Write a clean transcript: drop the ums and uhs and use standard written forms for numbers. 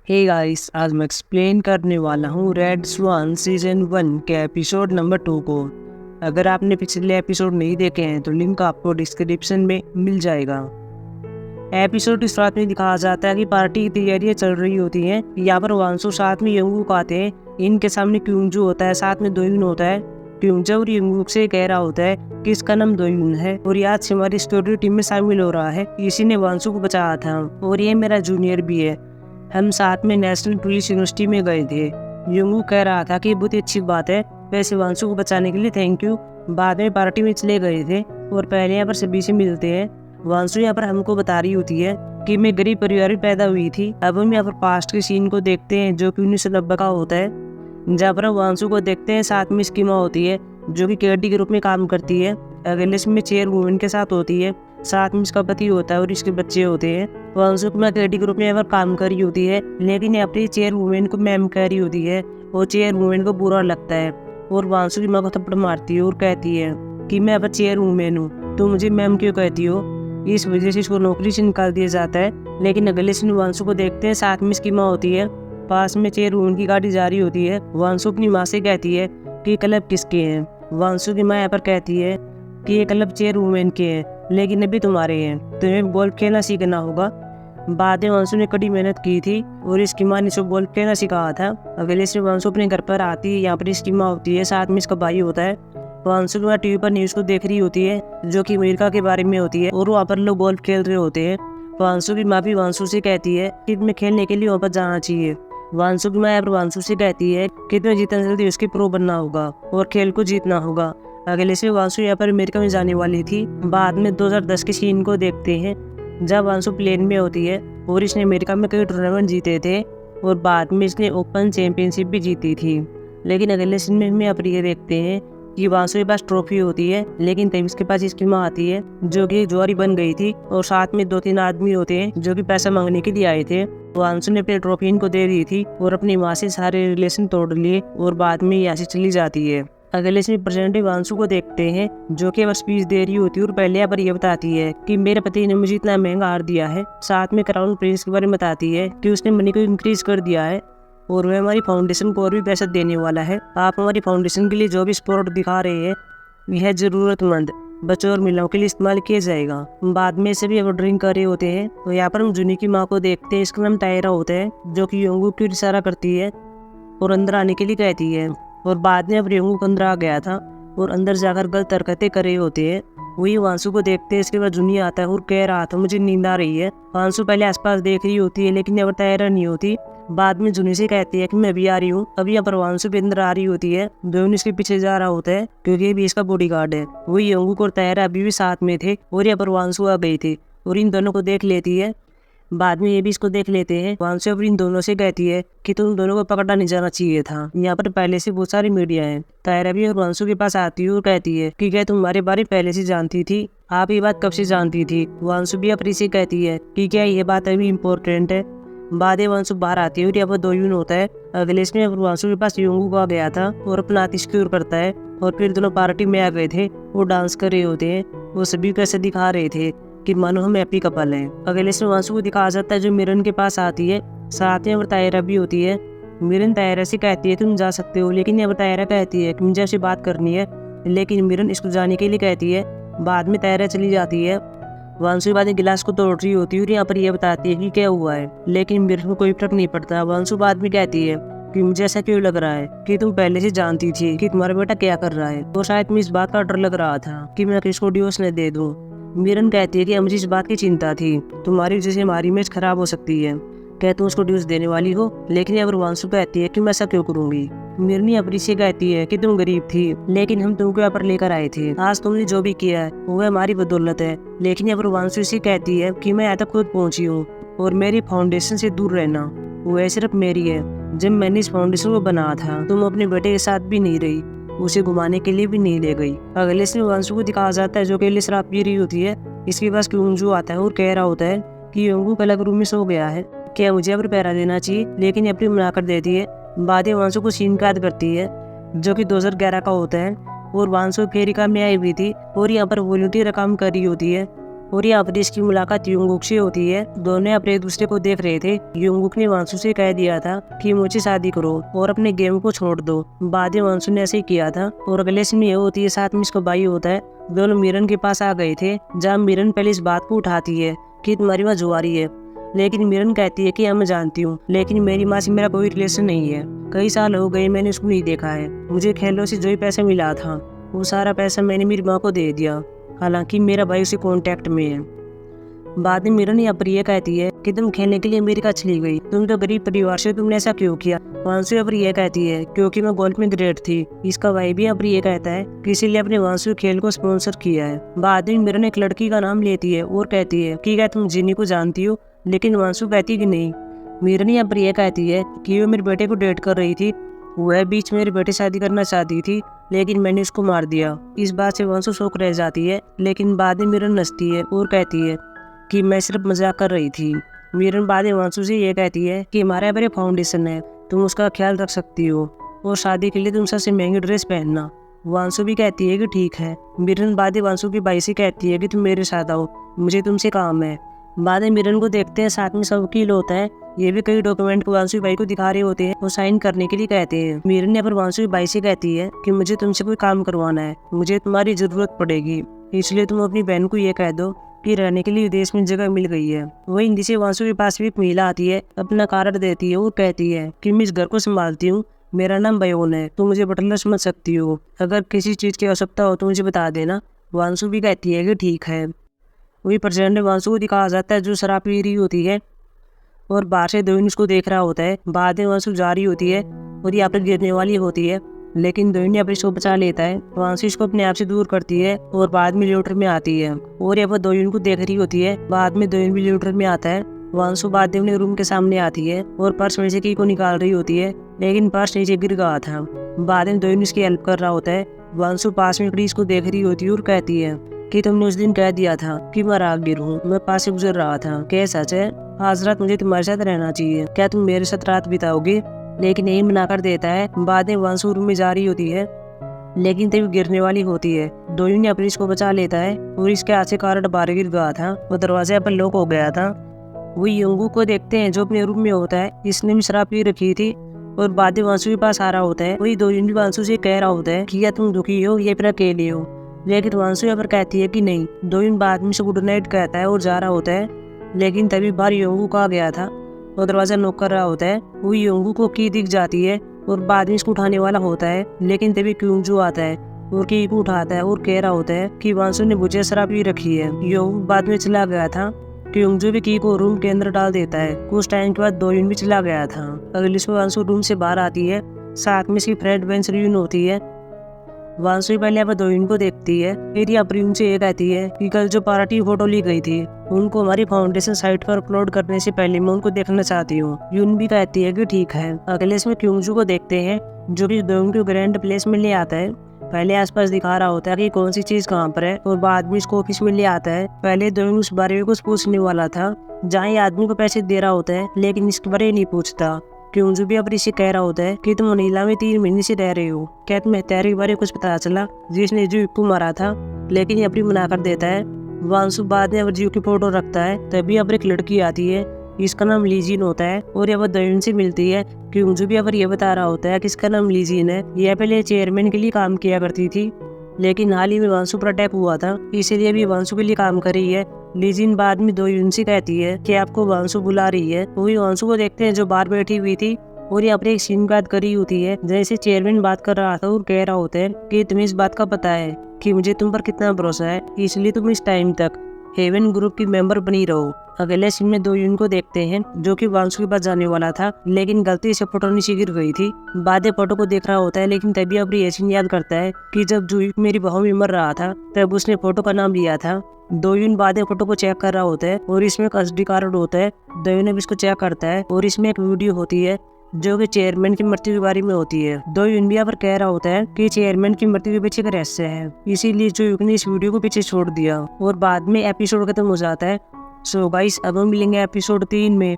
Hey guys, आज मैं explain करने वाला हूँ रेड स्वान सीजन 1 के एपिसोड नंबर 2 को। अगर आपने पिछले एपिसोड नहीं देखे हैं तो लिंक आपको डिस्क्रिप्शन में मिल जाएगा। एपिसोड की शुरुआत में दिखाया जाता है कि पार्टी की तैयारियां चल रही होती हैं। यहाँ पर वांसु साथ में यंगूक आते हैं। इनके सामने क्यूंजू होता है, साथ में दोयुन होता है। क्यूंजू और यंगूक से कह रहा होता है कि इसका नाम दोयुन है और आज से हमारी स्टोरी टीम में शामिल हो रहा है। इसी ने वांसु को बचाया था और ये मेरा जूनियर भी है। हम साथ में नेशनल पुलिस यूनिवर्सिटी में गए थे। युंगू कह रहा था कि बहुत ही अच्छी बात है, वैसे वांसु को बचाने के लिए थैंक यू। बाद में पार्टी में चले गए थे और पहले यहाँ पर सभी से मिलते हैं। वांसु यहाँ पर हमको बता रही होती है कि मैं गरीब परिवार में पैदा हुई थी। अब हम यहाँ पर पास्ट के सीन को देखते हैं जो कि 1990 का होता है, जहाँ पर हम वांसु को देखते हैं। साथ में इसकी माँ होती है जो कि केडी के रूप में काम करती है। अगले में चेयर वुमेन के साथ होती है, साथ में इसका पति होता है और इसके बच्चे होते हैं। वांसु की माँ केडी के रूप में यहाँ पर काम कर रही होती है, लेकिन यहाँ पर चेयर वुमेन को मैम कह रही होती है और चेयर वुमेन को बुरा लगता है और वांसु की माँ को थप्पड़ मारती है और कहती है कि मैं अब चेयर वुमेन हूँ, तो मुझे मैम क्यों कहती हो। इस वजह से इसको नौकरी से निकाल दिया जाता है। लेकिन अगले दिन वांसु को देखते हैं, साथ में इसकी माँ होती है। पास में चेयर वुमेन की गाड़ी जा रही होती है। वांसु अपनी माँ से कहती है कि क्लब किसके हैं। वांसु की माँ यहाँ पर कहती है कि ये क्लब चेयर वुमेन के हैं, लेकिन अभी तुम्हारे हैं, तुम्हें गोल्फ खेलना सीखना होगा। बाद में वांसु ने कड़ी मेहनत की थी और इसकी माँ ने इसको गोल्फ खेलना सिखाया था। अगले से वांसु अपने घर पर आती है। यहाँ पर इसकी माँ होती है, साथ में इसका भाई होता है। वांसु की माँ टीवी पर न्यूज़ को देख रही होती है जो कि अमेरिका के बारे में होती है और वहाँ पर लोग गोल्फ खेल रहे होते हैं। वांसु की माँ भी वांसु से कहती है कि तुम्हें खेलने के लिए वहाँ पर जाना चाहिए। वांसु की माँ यहाँ पर वांसु से कहती है कि तुम्हें जितना जल्दी उसके प्रो बनना होगा और खेल को जीतना होगा। अगले से वांसु यहाँ पर अमेरिका में जाने वाली थी। बाद में 2010 के सीन को देखते हैं जब वांसु प्लेन में होती है और इसने अमेरिका में कई टूर्नामेंट जीते थे और बाद में इसने ओपन चैंपियनशिप भी जीती थी। लेकिन अगले सीन में हम यहाँ पर ये देखते हैं कि वांसु के पास ट्रॉफी होती है, लेकिन तब इसके पास इसकी माँ आती है जो कि जुआरी बन गई थी और साथ में 2-3 आदमी होते हैं जो कि पैसा मांगने के लिए आए थे। वांसु ने अपनी ट्रॉफी इनको दे दी थी और अपनी माँ से सारे रिलेशन तोड़ लिए और बाद में यहाँ से चली जाती है। अगले से रिप्रेजेंटेटिव वांसु को देखते हैं जो कि अब स्पीच दे रही होती है और पहले यहाँ पर यह बताती है कि मेरे पति ने मुझे इतना महंगा हार दिया है। साथ में क्राउन प्रिंस के बारे में बताती है कि उसने मनी को इंक्रीज कर दिया है और वह हमारी फाउंडेशन को और भी पैसा देने वाला है। आप हमारी फाउंडेशन के लिए जो भी सपोर्ट दिखा रहे हैं यह जरूरतमंद बच्चों और महिलाओं के लिए इस्तेमाल किया जाएगा। बाद में सभी अब ड्रिंक कर रहे होते हैं तो यहाँ पर हम जूनी की माँ को देखते हैं। इसका नाम टायरा होता है जो कि योंगू की इशारा करती है और अंदर आने के लिए कहती है और बाद में अब योंगू अंदर आ गया था और अंदर जाकर गलत हरकतें कर रहे होते हैं। वही वांसु को देखते हैं। इसके बाद जूनी आता है और कह रहा था मुझे नींद आ रही है। वांसु पहले आसपास देख रही होती है लेकिन यहाँ पर टायरा नहीं होती। बाद में जूनी से कहती है कि मैं भी आ रही हूँ। अभी यहाँ पर वांसु भी अंदर आ रही होती है। दोनों इसके पीछे जा रहा होता है क्योंकि ये भी इसका बॉडीगार्ड है। वही योंगू और टायरा अभी भी साथ में थे और यहाँ पर वांसु आ गई थी और इन दोनों को देख लेती है। बाद में ये भी इसको देख लेते हैं। वांसु अब इन दोनों से कहती है कि तुम दोनों को पकड़ा नहीं जाना चाहिए था। यहाँ पर पहले से बहुत सारी मीडिया है। टायरा भी और वांसु के पास आती है और कहती है कि क्या तुम्हारे बारे पहले से जानती थी, आप ये बात कब से जानती थी। वांसु भी अपनी से कहती है कि क्या ये बात अभी इम्पोर्टेंट है। बाद में वांसु बाहर आती है और यहाँ पर दोयुन होता है। अगले इसमें वांसु के पास योंगू को आ गया था और अपना हाथ सिक्योर करता है और फिर दोनों पार्टी में आ गए थे। वो डांस कर रहे होते हैं। वो सभी को ऐसे दिखा रहे थे कि मानो हम हैप्पी कपल हैं। अगले से वांसु को दिखाया जाता है जो मिरन के पास आती है। साथ में टायरा भी होती है। मिरन टायरा से कहती है तुम जा सकते हो, लेकिन यहाँ पर टायरा कहती है कि मुझे आपसे बात करनी है, लेकिन मिरन इसको जाने के लिए कहती है। बाद में टायरा चली जाती है। वांसु के बाद गिलास को तोड़ रही होती है और यहाँ पर यह बताती है कि क्या हुआ है, लेकिन मिरन को कोई फर्क नहीं पड़ता। वांसु बाद में कहती है कि मुझे ऐसा क्यों लग रहा है कि तुम पहले से जानती थी कि तुम्हारा बेटा क्या कर रहा है, तो शायद मैं इस बात का डर लग रहा था कि मैं किसको डिवोर्स न दे दूं। मिरन कहती है कि मुझे इस बात की चिंता थी, तुम्हारी वजह से हमारी इमेज खराब हो सकती है, क्या तुम उसको डिवोर्स देने वाली हो। लेकिन अब वांसु कहती है कि मैं ऐसा क्यों करूंगी। मिरनी अपनी से कहती है कि तुम गरीब थी लेकिन हम तुमको यहाँ पर लेकर आए थे, आज तुमने जो भी किया है वो हमारी बदौलत है। लेकिन अब वांसु से कहती है कि मैं यहाँ तक खुद पहुंची हूँ और मेरी फाउंडेशन से दूर रहना वो सिर्फ मेरी है। जब मैंने इस फाउंडेशन को बनाया था तुम अपने बेटे के साथ भी नहीं रही, उसे घुमाने के लिए भी नहीं ले गई। अगले से वांसु को दिखाया जाता है जो कि शराब पी रही होती है। इसके पास क्यूंजू आता है और कह रहा होता है कि योंगू अलग रूम में सो गया है, क्या मुझे अब पैरा देना चाहिए, लेकिन अपनी मना कर देती है। बाद में वांसु को सीन याद करती है जो कि 2011 का होता है और वांसु अमेरिका में आई हुई थी और यहाँ पर वॉलंटियर काम कर रही होती है और यहाँ पर इसकी मुलाकात युंगुक से होती है। दोनों अपने एक दूसरे को देख रहे थे। युंगुक ने वांसु से कह दिया था कि मुझे शादी करो और अपने गेम को छोड़ दो। बाद में वांसु ने ऐसे ही किया था। और अगले सीन में ये होती है, साथ में इसको भाई होता है। दोनों मिरन के पास आ गए थे, जहाँ मिरन पहले इस बात को उठाती है कि तुम्हारी माँ जुआरी है। लेकिन मिरन कहती है कि हाँ मैं जानती हूँ, लेकिन मेरी माँ से मेरा कोई रिलेशन नहीं है। कई साल हो गए मैंने उसको नहीं देखा है। मुझे खेलों से जो ही पैसा मिला था वो सारा पैसा मैंने मेरी माँ को दे दिया, हालांकि मेरा भाई उसे कांटेक्ट में है। बाद में मिरन यहाँ पर यह कहती है कि तुम खेलने के लिए अमेरिका चली गई, तुम तो गरीब परिवार से, तुमने ऐसा क्यों किया। वांसु यहाँ पर यह कहती है क्योंकि मैं गोल्फ में ग्रेट थी। इसका भाई भी यहाँ पर यह कहता है कि इसीलिए अपने वांसु खेल को स्पॉन्सर किया है। बाद में मिरन एक लड़की का नाम लेती है और कहती है कि क्या तुम जिनी को जानती हो, लेकिन वांसु कहती कि नहीं। मिरन यहाँ पर यह कहती है कि वो मेरे बेटे को डेट कर रही थी, वह बीच में मेरे बेटे शादी करना चाहती थी, लेकिन मैंने उसको मार दिया। इस बात से वांसु शौक रह जाती है, लेकिन बाद में मिरन हंसती है और कहती है कि मैं सिर्फ मजाक कर रही थी। मिरन बाद में वांसु से ये कहती है कि हमारे यहाँ पर फाउंडेशन है, तुम उसका ख्याल रख सकती हो और शादी के लिए तुम सबसे महंगी ड्रेस पहनना। वांसु भी कहती है कि ठीक है। मिरन बाद में वांसु की भाई से कहती है कि तुम मेरे साथ आओ, मुझे तुमसे काम है। बाद में मिरन को देखते हैं, साथ में सब वकील होता है। ये भी कई डॉक्यूमेंट को वांसु भाई को दिखा रहे होते हैं और साइन करने के लिए कहते हैं। मिरन यहाँ पर वांसु भाई से कहती है कि मुझे तुमसे कोई काम करवाना है, मुझे तुम्हारी जरूरत पड़ेगी, इसलिए तुम अपनी बहन को ये कह दो कि रहने के लिए विदेश में जगह मिल गई है। वही हिंदी से वांसु के पास भी एक महिला आती है, अपना कार्ड देती है और कहती है कि मैं इस घर को संभालती हूँ, मेरा नाम बयोन है, तुम मुझे बटलर समझ सकती हो, अगर किसी चीज़ की आवश्यकता हो तो मुझे बता देना। वांसु भी कहती है कि ठीक है। वही प्रेसिडेंट वांसु को दिखाया जाता है जो शराब पी रही होती है और बाहर से दोइन उसको देख रहा होता है। बाद में वांसु जा रही होती है और यहाँ पर गिरने वाली होती है, लेकिन दोइन यहाँ पर इसको बचा लेता है। वांसु इसको अपने आप से दूर करती है और बाद में ल्यूटर में आती है और यहाँ पर दोइन को देख रही होती है। बाद में दोइन भी ल्यूटर में आता है। वांसु बाद में अपने रूम के सामने आती है और पर्स में से की को निकाल रही होती है, लेकिन पर्स नीचे गिर गया था। बाद में दोइन उसकी हेल्प कर रहा होता है। वांसु पास में खड़ी इसको देख रही होती है और कहती है कि तुमने उस दिन कह दिया था कि मैं राहगीर हूँ, मैं पास से गुजर रहा था, क्या सच है? आज रात मुझे तुम्हारे साथ रहना चाहिए, क्या तुम मेरे साथ रात बिताओगे? लेकिन यही मना कर देता है। बाद में वांसु रूम में जा रही होती है, लेकिन तभी गिरने वाली होती है। दोइन ने अपनी इसको बचा लेता है और इसके हाथ से कार्ड बाहर गिर गया था, वो दरवाजे पर लॉक हो गया था। वो युंगू को देखते हैं जो अपने रूम में होता है, इसने भी शराब पी रखी थी और बाद में वांसु के पास आ रहा होता है। वही दोइन भी वांसु से कह रहा होता है कि या तुम दुखी हो या फिर अकेले हो, लेकिन वांसु यहाँ पर कहती है कि नहीं। दोइन बाद में से गुड नाइट कहता है और जा रहा होता है, लेकिन तभी बाहर योंगू का गया था और दरवाजा नॉक कर रहा होता है। वो योंगू को की दिख जाती है और बाद में इसको उठाने वाला होता है, लेकिन तभी क्यूंजू आता है और की को उठाता है और कह रहा होता है कि वांसु ने मुझे शराब पी रखी है। योंगू बाद में चला गया था। क्यूंजू भी की को रूम के अंदर डाल देता है। कुछ टाइम के बाद दोइन भी चला गया था। अगली सुबह वांसु रूम से बाहर आती है, साथ में इसकी फ्रेंड बेंच रियून होती है। वांसु पहले यहाँ पर दोइन को देखती है, फिर यहाँ पर उनसे ये कहती है कि कल जो पार्टी फोटो ली गई थी उनको हमारी फाउंडेशन साइट पर अपलोड करने से पहले मैं उनको देखना चाहती हूँ। यून भी कहती है कि ठीक है। अगले इसमें क्यूंजू को देखते हैं जो कि दोइन को ग्रैंड प्लेस में ले आता है। पहले आसपास दिखा रहा होता है कि कौन सी चीज कहाँ पर है और बाद में इसको ऑफिस में ले आता है। पहले दोइन उस बारे में कुछ पूछने वाला था, जहाँ ये आदमी को पैसे दे रहा होता है, लेकिन इसके बारे में नहीं पूछता। क्यूंजू भी अपनी से कह रहा होता है कि तुम मनीला में 3 महीने से रह रहे हो, क्या तुम्हें हत्यारे के बारे में कुछ पता चला जिसने जीव को मारा था? लेकिन ये अपनी मना कर देता है। वांसु बाद में जीव की फोटो रखता है, तभी अब एक लड़की आती है, इसका नाम लीजिन होता है और यह दोइन से मिलती है। क्यूंजू भी अब ये बता रहा होता है कि इसका नाम लीजिन है, यह पहले चेयरमैन के लिए काम किया करती थी, लेकिन हाल ही में वांसु पर अटैक हुआ था, इसीलिए भी वांसु के लिए काम कर रही है। लीजिन बाद में दोइन से कहती है कि आपको वांसु बुला रही है। वही वांसु को देखते हैं जो बाहर बैठी हुई थी और ये अपने एक सीन बात करी होती है, जैसे चेयरमैन बात कर रहा था और कह रहा होता है कि तुम्हें इस बात का पता है कि मुझे तुम पर कितना भरोसा है, इसलिए तुम इस टाइम तक हेवन ग्रुप की मेंबर बनी रहो। अगले सीन में दोइन को देखते हैं जो कि वांसु के पास जाने वाला था, लेकिन गलती से फोटो नीचे गिर गई थी। बाद में फोटो को देख रहा होता है, लेकिन तभी अपनी ये सीन याद करता है कि जब जूही मेरी बहू में मर रहा था तब उसने फोटो का नाम लिया था। दोइन बाद में फोटो को चेक कर रहा होता है और इसमें एक SD कार्ड होता है। दोइन अब इसको चेक करता है और इसमें एक वीडियो होती है जो कि चेयरमैन की मृत्यु के बारे में होती है। दोइन भी यहाँ पर कह रहा होता है कि चेयरमैन की मृत्यु के पीछे का रहस्य है, इसीलिए जो ने इस वीडियो को पीछे छोड़ दिया और बाद में एपिसोड खत्म हो जाता है। सो गाइस अब हम मिलेंगे एपिसोड 3 में।